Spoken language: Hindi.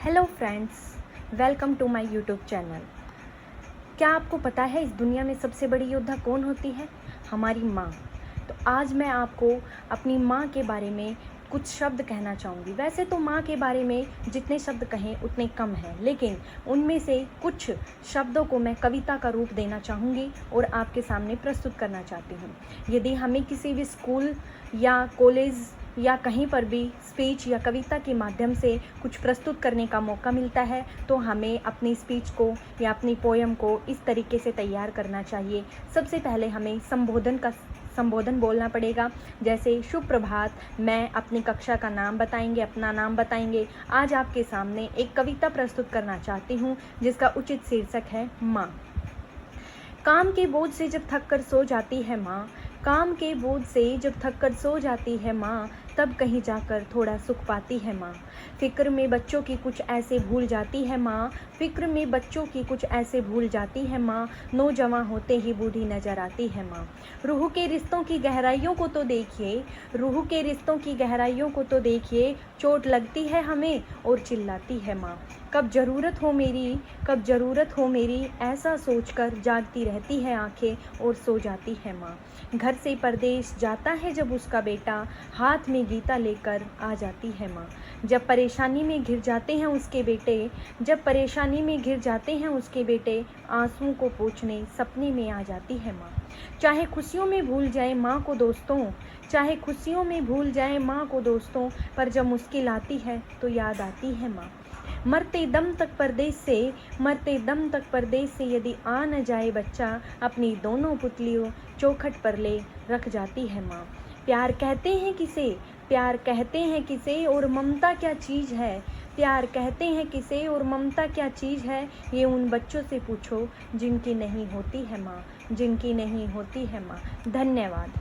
Hello friends, welcome to my YouTube channel. क्या आपको पता है इस दुनिया में सबसे बड़ी योद्धा कौन होती है? हमारी माँ। तो आज मैं आपको अपनी माँ के बारे में कुछ शब्द कहना चाहूँगी। वैसे तो माँ के बारे में जितने शब्द कहें उतने कम हैं, लेकिन उनमें से कुछ शब्दों को मैं कविता का रूप देना चाहूँगी और आपके सामने प्रस्तुत करना चाहती हूँ। यदि हमें किसी भी स्कूल या कॉलेज या कहीं पर भी स्पीच या कविता के माध्यम से कुछ प्रस्तुत करने का मौका मिलता है तो हमें अपनी स्पीच को या अपनी पोयम को इस तरीके से तैयार करना चाहिए। सबसे पहले हमें संबोधन बोलना पड़ेगा, जैसे शुभ प्रभात। मैं अपनी कक्षा का नाम बताएंगे, अपना नाम बताएंगे। आज आपके सामने एक कविता प्रस्तुत करना चाहती हूँ जिसका उचित शीर्षक है माँ। काम के बोझ से जब थक कर सो जाती है माँ, काम के बोझ से जब थक कर सो जाती है माँ, तब कहीं जाकर थोड़ा सुख पाती है माँ। फिक्र में बच्चों की कुछ ऐसे भूल जाती है माँ, फिक्र में बच्चों की कुछ ऐसे भूल जाती है माँ, नौजवान होते ही बूढ़ी नजर आती है माँ। रूह के रिश्तों की गहराइयों को तो देखिए, रूह के रिश्तों की गहराइयों को तो देखिए, चोट लगती है हमें और चिल्लाती है माँ। कब ज़रूरत हो मेरी, कब ज़रूरत हो मेरी, ऐसा सोचकर जागती रहती है आंखें और सो जाती है माँ। घर से परदेश जाता है जब उसका बेटा, हाथ में गीता लेकर आ जाती है माँ। जब परेशानी में घिर जाते हैं उसके बेटे, जब परेशानी में घिर जाते हैं उसके बेटे, आंसुओं को पोंछने सपने में आ जाती है माँ। चाहे खुशियों में भूल जाए माँ को दोस्तों, चाहे खुशियों में भूल जाए माँ को दोस्तों, पर जब मुश्किल आती है तो याद आती है माँ। मरते दम तक परदेश से, मरते दम तक परदेश से यदि आ न जाए बच्चा, अपनी दोनों पुतलियों चौखट पर ले रख जाती है माँ। प्यार कहते हैं किसे, प्यार कहते हैं किसे और ममता क्या चीज़ है, प्यार कहते हैं किसे और ममता क्या चीज़ है, ये उन बच्चों से पूछो जिनकी नहीं होती है माँ, जिनकी नहीं होती है माँ। धन्यवाद।